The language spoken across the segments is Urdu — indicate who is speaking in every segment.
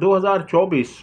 Speaker 1: 2024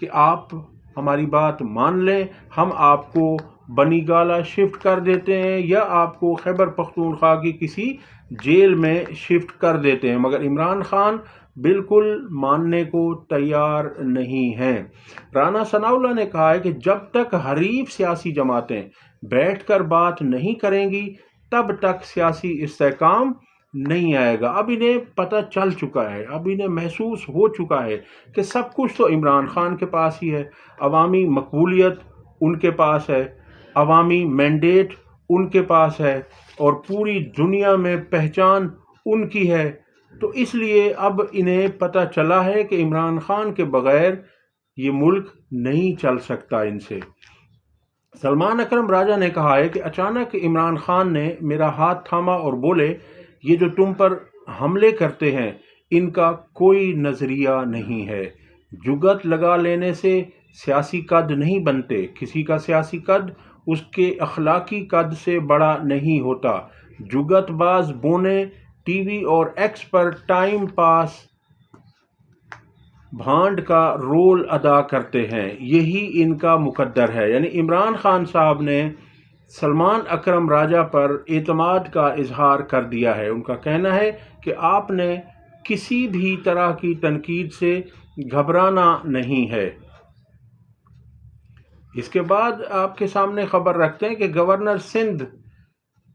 Speaker 1: کہ آپ ہماری بات مان لیں، ہم آپ کو بنی گالہ شفٹ کر دیتے ہیں یا آپ کو خیبر پختونخوا کی کسی جیل میں شفٹ کر دیتے ہیں، مگر عمران خان بالکل ماننے کو تیار نہیں ہیں۔ رانا ثناء اللہ نے کہا ہے کہ جب تک حریف سیاسی جماعتیں بیٹھ کر بات نہیں کریں گی تب تک سیاسی استحکام نہیں آئے گا۔ اب انہیں پتہ چل چکا ہے، اب انہیں محسوس ہو چکا ہے کہ سب کچھ تو عمران خان کے پاس ہی ہے، عوامی مقبولیت ان کے پاس ہے، عوامی مینڈیٹ ان کے پاس ہے اور پوری دنیا میں پہچان ان کی ہے، تو اس لیے اب انہیں پتہ چلا ہے کہ عمران خان کے بغیر یہ ملک نہیں چل سکتا ان سے۔ سلمان اکرم راجہ نے کہا ہے کہ اچانک عمران خان نے میرا ہاتھ تھاما اور بولے، یہ جو تم پر حملے کرتے ہیں ان کا کوئی نظریہ نہیں ہے، جگت لگا لینے سے سیاسی قد نہیں بنتے، کسی کا سیاسی قد اس کے اخلاقی قد سے بڑا نہیں ہوتا، جگت باز بونے ٹی وی اور ایکس پر ٹائم پاس بھانڈ کا رول ادا کرتے ہیں، یہی ان کا مقدر ہے۔ یعنی عمران خان صاحب نے سلمان اکرم راجہ پر اعتماد کا اظہار کر دیا ہے۔ ان کا کہنا ہے کہ آپ نے کسی بھی طرح کی تنقید سے گھبرانا نہیں ہے۔ اس کے بعد آپ کے سامنے خبر رکھتے ہیں کہ گورنر سندھ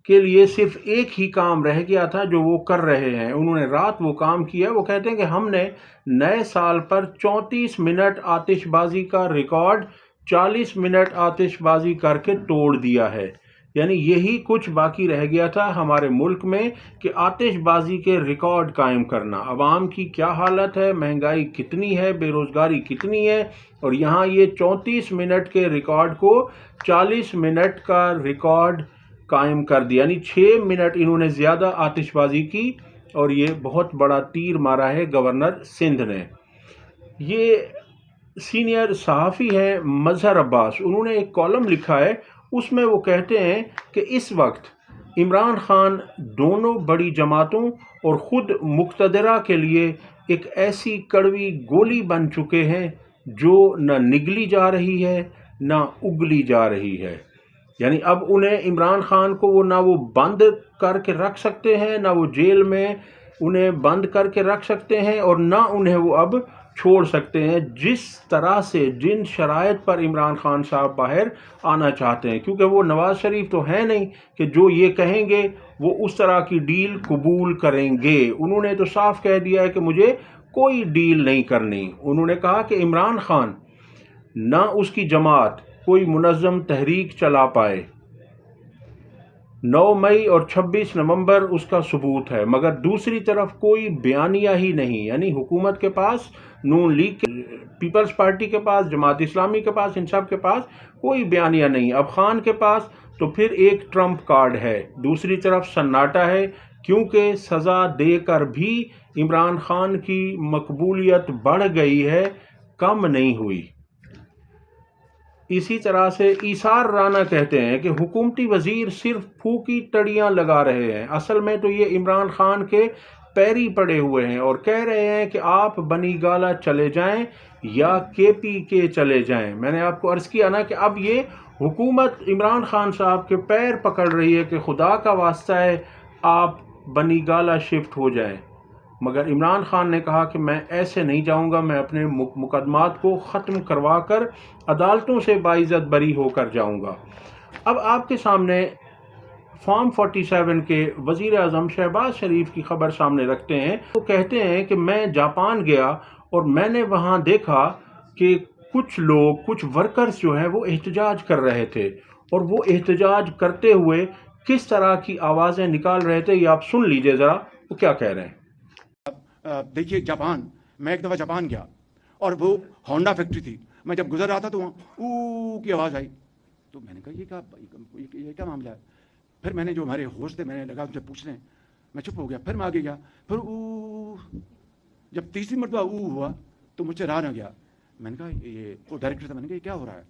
Speaker 1: کے لیے صرف ایک ہی کام رہ گیا تھا جو وہ کر رہے ہیں، انہوں نے رات وہ کام کیا۔ وہ کہتے ہیں کہ ہم نے نئے سال پر 34 منٹ آتش بازی کا ریکارڈ 40 منٹ آتش بازی کر کے توڑ دیا ہے۔ یعنی یہی کچھ باقی رہ گیا تھا ہمارے ملک میں کہ آتش بازی کے ریکارڈ قائم کرنا۔ عوام کی کیا حالت ہے، مہنگائی کتنی ہے، بے روزگاری کتنی ہے، اور یہاں یہ 34 منٹ کے ریکارڈ کو 40 منٹ کا ریکارڈ قائم کر دیا، یعنی 6 منٹ انہوں نے زیادہ آتش بازی کی اور یہ بہت بڑا تیر مارا ہے گورنر سندھ نے۔ یہ سینئر صحافی ہیں مظہر عباس، انہوں نے ایک کالم لکھا ہے، اس میں وہ کہتے ہیں کہ اس وقت عمران خان دونوں بڑی جماعتوں اور خود مقتدرہ کے لیے ایک ایسی کڑوی گولی بن چکے ہیں جو نہ نگلی جا رہی ہے نہ اگلی جا رہی ہے۔ یعنی اب انہیں عمران خان کو نہ وہ بند کر کے رکھ سکتے ہیں، نہ وہ جیل میں انہیں بند کر کے رکھ سکتے ہیں اور نہ انہیں وہ اب چھوڑ سکتے ہیں، جس طرح سے جن شرائط پر عمران خان صاحب باہر آنا چاہتے ہیں، کیونکہ وہ نواز شریف تو ہے نہیں کہ جو یہ کہیں گے وہ اس طرح کی ڈیل قبول کریں گے۔ انہوں نے تو صاف کہہ دیا ہے کہ مجھے کوئی ڈیل نہیں کرنی۔ انہوں نے کہا کہ عمران خان نہ اس کی جماعت کوئی منظم تحریک چلا پائے، 9 مئی اور 26 نومبر اس کا ثبوت ہے، مگر دوسری طرف کوئی بیانیہ ہی نہیں، یعنی حکومت کے پاس، نون لیگ کے، پیپلز پارٹی کے پاس، جماعت اسلامی کے پاس، ان سب کے پاس کوئی بیانیہ نہیں۔ اب خان کے پاس تو پھر ایک ٹرمپ کارڈ ہے، دوسری طرف سناٹا ہے، کیونکہ سزا دے کر بھی عمران خان کی مقبولیت بڑھ گئی ہے، کم نہیں ہوئی۔ اسی طرح سے ایثار رانا کہتے ہیں کہ حکومتی وزیر صرف پھوکی تڑیاں لگا رہے ہیں، اصل میں تو یہ عمران خان کے پیری پڑے ہوئے ہیں اور کہہ رہے ہیں کہ آپ بنی گالہ چلے جائیں یا KPK چلے جائیں۔ میں نے آپ کو عرض کیا نا کہ اب یہ حکومت عمران خان صاحب کے پیر پکڑ رہی ہے کہ خدا کا واسطہ ہے آپ بنی گالہ شفٹ ہو جائیں، مگر عمران خان نے کہا کہ میں ایسے نہیں جاؤں گا، میں اپنے مقدمات کو ختم کروا کر عدالتوں سے باعزت بری ہو کر جاؤں گا۔ اب آپ کے سامنے فارم 47 کے وزیر اعظم شہباز شریف کی خبر سامنے رکھتے ہیں۔ وہ کہتے ہیں کہ میں جاپان گیا اور میں نے وہاں دیکھا کہ کچھ لوگ، کچھ ورکرز جو ہیں وہ احتجاج کر رہے تھے، اور وہ احتجاج کرتے ہوئے کس طرح کی آوازیں نکال رہے تھے، یہ آپ سن لیجئے ذرا وہ کیا کہہ رہے ہیں۔
Speaker 2: دیکھیے جاپان، میں ایک دفعہ جاپان گیا اور وہ ہونڈا فیکٹری تھی، میں جب گزر رہا تھا تو وہاں او کی آواز آئی، تو میں نے کہا یہ کیا معاملہ ہے؟ پھر میں نے جو ہمارے ہوسٹ تھے، میں نے لگا ان سے پوچھ لیں، میں چپ ہو گیا، پھر میں آگے گیا، پھر او، جب تیسری مرتبہ او ہوا تو مجھ سے رہا نہ گیا۔ میں نے کہا یہ وہ ڈائریکٹر تھا، میں نے کہا یہ کیا ہو رہا ہے؟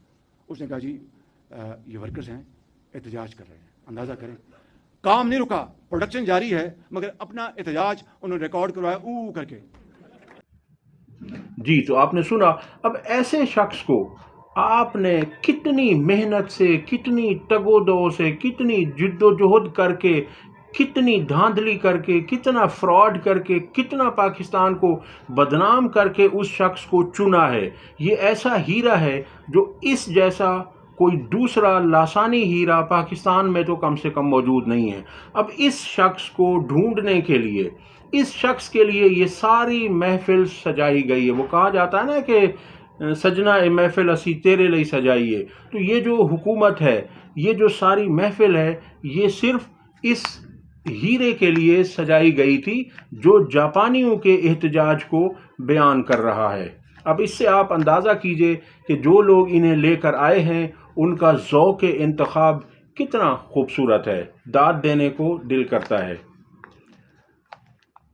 Speaker 2: اس نے کہا جی یہ ورکرز ہیں، احتجاج کر رہے ہیں، اندازہ کریں کام نہیں رکا، پروڈکشن جاری ہے، مگر اپنا احتجاج انہوں نے ریکارڈ کروایا او کر کے۔
Speaker 1: جی، تو آپ نے سنا. اب ایسے شخص کو آپ نے کتنی محنت سے، کتنی تگ و دو سے، کتنی جد و جہد کر کے، کتنی دھاندلی کر کے، کتنا فراڈ کر کے، کتنا پاکستان کو بدنام کر کے اس شخص کو چنا ہے. یہ ایسا ہیرا ہے جو اس جیسا کوئی دوسرا لاسانی ہیرا پاکستان میں تو کم سے کم موجود نہیں ہے. اب اس شخص کو ڈھونڈنے کے لیے، اس شخص کے لیے یہ ساری محفل سجائی گئی ہے. وہ کہا جاتا ہے نا کہ سجنا اے محفل اسی تیرے لئی سجائیے. تو یہ جو حکومت ہے، یہ جو ساری محفل ہے، یہ صرف اس ہیرے کے لیے سجائی گئی تھی جو جاپانیوں کے احتجاج کو بیان کر رہا ہے. اب اس سے آپ اندازہ کیجئے کہ جو لوگ انہیں لے کر آئے ہیں ان کا ذوق انتخاب کتنا خوبصورت ہے، داد دینے کو دل کرتا ہے.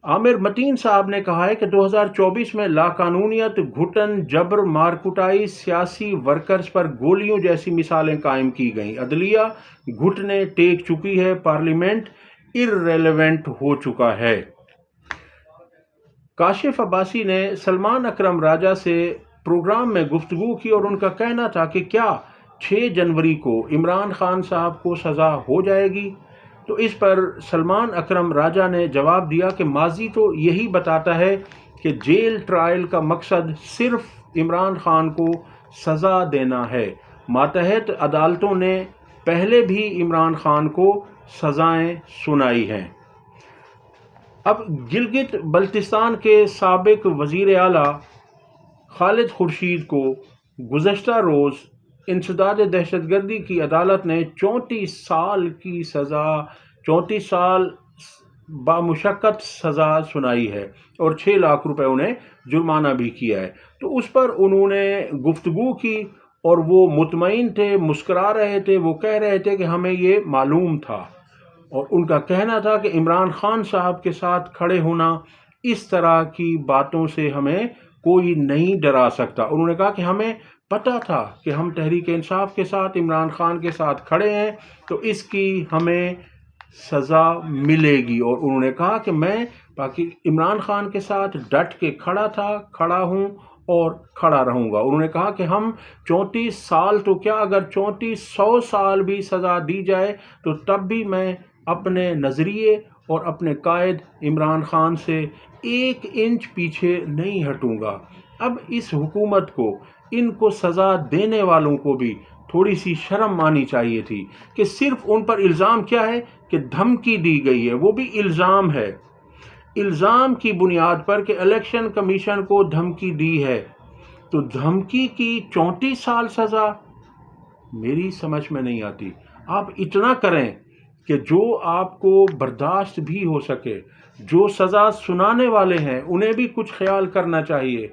Speaker 1: عامر متین صاحب نے کہا ہے کہ 2024 میں لاقانونیت، گھٹن، جبر، مارکوٹائی، سیاسی ورکرز پر گولیوں جیسی مثالیں قائم کی گئیں. عدلیہ گھٹنے ٹیک چکی ہے، پارلیمنٹ ارریلیونٹ ہو چکا ہے. کاشف عباسی نے سلمان اکرم راجہ سے پروگرام میں گفتگو کی اور ان کا کہنا تھا کہ کیا 6 جنوری کو عمران خان صاحب کو سزا ہو جائے گی؟ تو اس پر سلمان اکرم راجہ نے جواب دیا کہ ماضی تو یہی بتاتا ہے کہ جیل ٹرائل کا مقصد صرف عمران خان کو سزا دینا ہے. ماتحت عدالتوں نے پہلے بھی عمران خان کو سزائیں سنائی ہیں. اب گلگت بلتستان کے سابق وزیر اعلیٰ خالد خورشید کو گزشتہ روز انسداد دہشت گردی کی عدالت نے 34 سال کی سزا، 34 سال بامشقت سزا سنائی ہے اور 6 لاکھ روپے انہیں جرمانہ بھی کیا ہے. تو اس پر انہوں نے گفتگو کی اور وہ مطمئن تھے، مسکرا رہے تھے. وہ کہہ رہے تھے کہ ہمیں یہ معلوم تھا، اور ان کا کہنا تھا کہ عمران خان صاحب کے ساتھ کھڑے ہونا اس طرح کی باتوں سے ہمیں کوئی نہیں ڈرا سکتا. انہوں نے کہا کہ ہمیں پتہ تھا کہ ہم تحریک انصاف کے ساتھ، عمران خان کے ساتھ کھڑے ہیں تو اس کی ہمیں سزا ملے گی. اور انہوں نے کہا کہ میں عمران خان کے ساتھ ڈٹ کے کھڑا تھا، کھڑا ہوں اور کھڑا رہوں گا. انہوں نے کہا کہ ہم 34 سال تو کیا، اگر 3400 سال بھی سزا دی جائے تو تب بھی میں اپنے نظریے اور اپنے قائد عمران خان سے 1 انچ پیچھے نہیں ہٹوں گا. اب اس حکومت کو، ان کو سزا دینے والوں کو بھی تھوڑی سی شرم آنی چاہیے تھی کہ صرف ان پر الزام کیا ہے کہ دھمکی دی گئی ہے. وہ بھی الزام ہے، الزام کی بنیاد پر کہ الیکشن کمیشن کو دھمکی دی ہے. تو دھمکی کی 34 سال سزا میری سمجھ میں نہیں آتی. آپ اتنا کریں کہ جو آپ کو برداشت بھی ہو سکے. جو سزا سنانے والے ہیں انہیں بھی کچھ خیال کرنا چاہیے،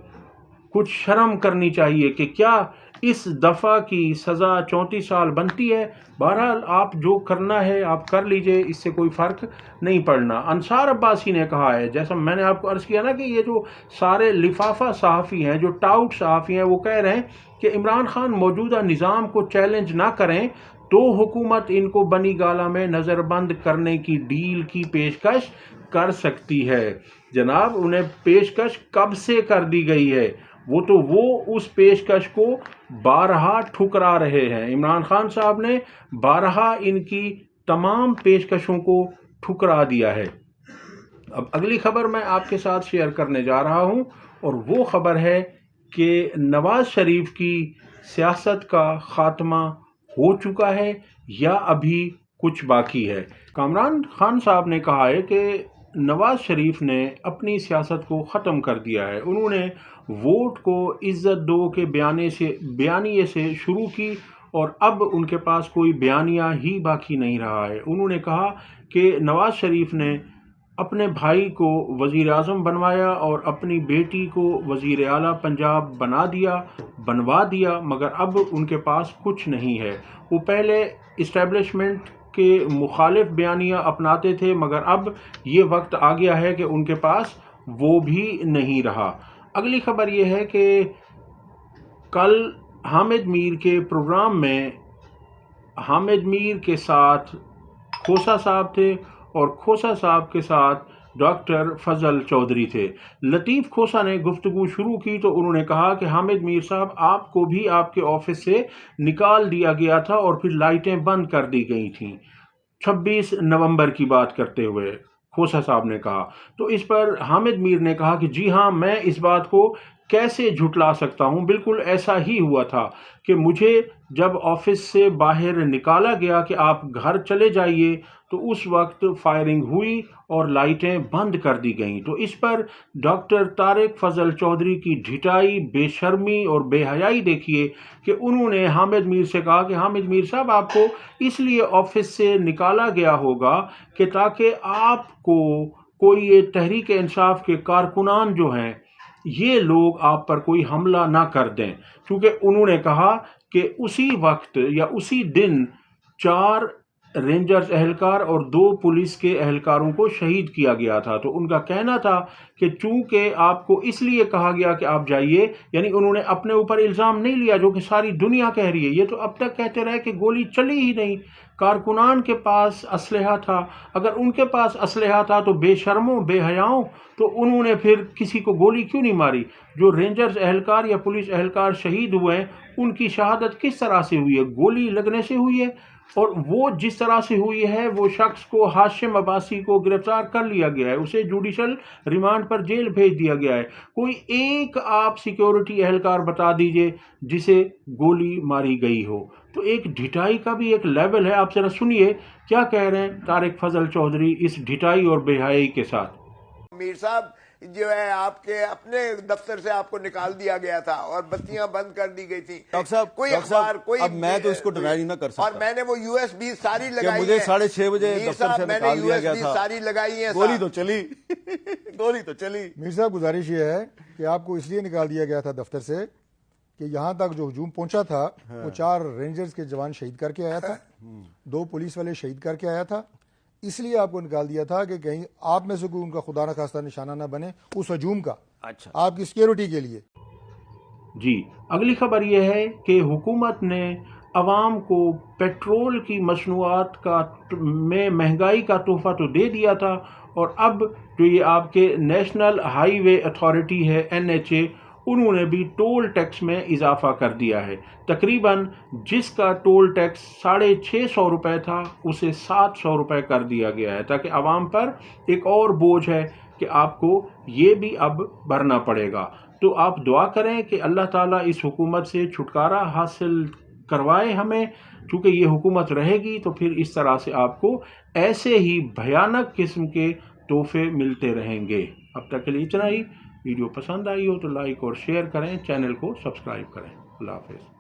Speaker 1: کچھ شرم کرنی چاہیے کہ کیا اس دفعہ کی سزا 34 سال بنتی ہے. بہرحال آپ جو کرنا ہے آپ کر لیجئے، اس سے کوئی فرق نہیں پڑنا. انصار عباسی نے کہا ہے، جیسا میں نے آپ کو عرض کیا نا کہ یہ جو سارے لفافہ صحافی ہیں، جو ٹاؤٹ صحافی ہیں، وہ کہہ رہے ہیں کہ عمران خان موجودہ نظام کو چیلنج نہ کریں تو حکومت ان کو بنی گالہ میں نظر بند کرنے کی ڈیل کی پیشکش کر سکتی ہے. جناب انہیں پیشکش کب سے کر دی گئی ہے؟ وہ اس پیشکش کو بارہا ٹھکرا رہے ہیں. عمران خان صاحب نے بارہا ان کی تمام پیشکشوں کو ٹھکرا دیا ہے. اب اگلی خبر میں آپ کے ساتھ شیئر کرنے جا رہا ہوں، اور وہ خبر ہے کہ نواز شریف کی سیاست کا خاتمہ ہو چکا ہے یا ابھی کچھ باقی ہے. کامران خان صاحب نے کہا ہے کہ نواز شریف نے اپنی سیاست کو ختم کر دیا ہے. انہوں نے ووٹ کو عزت دو کے بیانیے سے شروع کی اور اب ان کے پاس کوئی بیانیہ ہی باقی نہیں رہا ہے. انہوں نے کہا کہ نواز شریف نے اپنے بھائی کو وزیر اعظم بنوایا اور اپنی بیٹی کو وزیر اعلیٰ پنجاب بنوا دیا، مگر اب ان کے پاس کچھ نہیں ہے. وہ پہلے اسٹیبلشمنٹ کے مخالف بیانیہ اپناتے تھے، مگر اب یہ وقت آ گیا ہے کہ ان کے پاس وہ بھی نہیں رہا. اگلی خبر یہ ہے کہ کل حامد میر کے پروگرام میں حامد میر کے ساتھ کھوسا صاحب تھے اور کھوسا صاحب کے ساتھ ڈاکٹر فضل چودھری تھے۔ لطیف کھوسہ نے گفتگو شروع کی تو انہوں نے کہا کہ حامد میر صاحب آپ کو بھی آپ کے آفس سے نکال دیا گیا تھا اور پھر لائٹیں بند کر دی گئی تھیں، 26 نومبر کی بات کرتے ہوئے کھوسہ صاحب نے کہا۔ تو اس پر حامد میر نے کہا کہ جی ہاں، میں اس بات کو کیسے جھٹلا سکتا ہوں، بالکل ایسا ہی ہوا تھا کہ مجھے جب آفس سے باہر نکالا گیا کہ آپ گھر چلے جائیے تو اس وقت فائرنگ ہوئی اور لائٹیں بند کر دی گئیں۔ تو اس پر ڈاکٹر طارق فضل چودھری کی ڈھٹائی، بے شرمی اور بے حیائی دیکھیے کہ انہوں نے حامد میر سے کہا کہ حامد میر صاحب آپ کو اس لیے آفس سے نکالا گیا ہوگا کہ تاکہ آپ کو کوئی یہ تحریک انصاف کے کارکنان جو ہیں یہ لوگ آپ پر کوئی حملہ نہ کر دیں، کیونکہ انہوں نے کہا کہ اسی وقت یا اسی دن 4 رینجرز اہلکار اور 2 پولیس کے اہلکاروں کو شہید کیا گیا تھا۔ تو ان کا کہنا تھا کہ چونکہ آپ کو اس لیے کہا گیا کہ آپ جائیے، یعنی انہوں نے اپنے اوپر الزام نہیں لیا جو کہ ساری دنیا کہہ رہی ہے، یہ تو اب تک کہتے رہے کہ گولی چلی ہی نہیں، کارکنان کے پاس اسلحہ تھا، اگر ان کے پاس اسلحہ تھا تو بے شرموں بے حیاؤں تو انہوں نے پھر کسی کو گولی کیوں نہیں ماری؟ جو رینجرز اہلکار یا پولیس اہلکار شہید ہوئے ہیں ان کی شہادت کس طرح سے ہوئی ہے؟ گولی لگنے سے ہوئی ہے، اور وہ جس طرح سے ہوئی ہے وہ شخص کو ہاشم عباسی کو گرفتار کر لیا گیا ہے، اسے جوڈیشل ریمانڈ پر جیل بھیج دیا گیا ہے۔ کوئی ایک آپ سیکیورٹی اہلکار بتا دیجئے جسے گولی ماری گئی ہو؟ تو ایک ڈھٹائی کا بھی ایک لیول ہے۔ آپ ذرا سنیے کیا کہہ رہے ہیں طارق فضل چودھری اس ڈھٹائی اور بے حیائی کے ساتھ۔
Speaker 3: میر صاحب جو ہے آپ کے اپنے دفتر سے آپ کو نکال دیا گیا تھا اور بتیاں بند کر دی گئی تھیں،
Speaker 4: ڈاکٹر صاحب
Speaker 3: کوئی اخبار کوئی،
Speaker 4: اب میں تو اس کو ڈینائی نہیں کر سکتا،
Speaker 3: اور میں نے وہ یو ایس بی ساری لگائی
Speaker 4: مجھے
Speaker 3: ہیں
Speaker 4: 6:30 بجے
Speaker 3: میر
Speaker 4: دفتر
Speaker 3: صاحب
Speaker 4: سے
Speaker 3: میں نے
Speaker 4: نکال
Speaker 3: یو
Speaker 4: دیا
Speaker 3: ایس
Speaker 4: گیا
Speaker 3: بی
Speaker 4: تھا،
Speaker 3: ساری لگائی ہیں
Speaker 4: گولی
Speaker 3: صاحب۔
Speaker 4: تو چلی گولی تو چلی۔
Speaker 5: میر صاحب گزارش یہ ہے کہ آپ کو اس لیے نکال دیا گیا تھا دفتر سے کہ یہاں تک جو ہجوم پہنچا تھا وہ 4 رینجرز کے جوان شہید کر کے آیا تھا، 2 پولیس والے شہید کر کے آیا تھا، اس لیے آپ کو نکال دیا تھا کہ کہیں آپ میں سے کوئی ان کا خدا نخواستہ نشانہ نہ بنے اس ہجوم کا،
Speaker 4: اچھا
Speaker 5: آپ کی سیکیورٹی کے لیے۔
Speaker 1: جی اگلی خبر یہ ہے کہ حکومت نے عوام کو پیٹرول کی مصنوعات میں مہنگائی کا تحفہ تو دے دیا تھا، اور اب جو یہ آپ کے نیشنل ہائی وے اتھارٹی ہے NHA، انہوں نے بھی ٹول ٹیکس میں اضافہ کر دیا ہے۔ تقریباً جس کا ٹول ٹیکس 650 روپے تھا اسے 700 روپے کر دیا گیا ہے، تاکہ عوام پر ایک اور بوجھ ہے کہ آپ کو یہ بھی اب بھرنا پڑے گا۔ تو آپ دعا کریں کہ اللہ تعالیٰ اس حکومت سے چھٹکارا حاصل کروائے ہمیں، چونکہ یہ حکومت رہے گی تو پھر اس طرح سے آپ کو ایسے ہی بھیانک قسم کے تحفے ملتے رہیں گے۔ اب تک کے لیے اتنا ہی۔ ویڈیو پسند آئی ہو تو لائک اور شیئر کریں، چینل کو سبسکرائب کریں۔ اللہ حافظ۔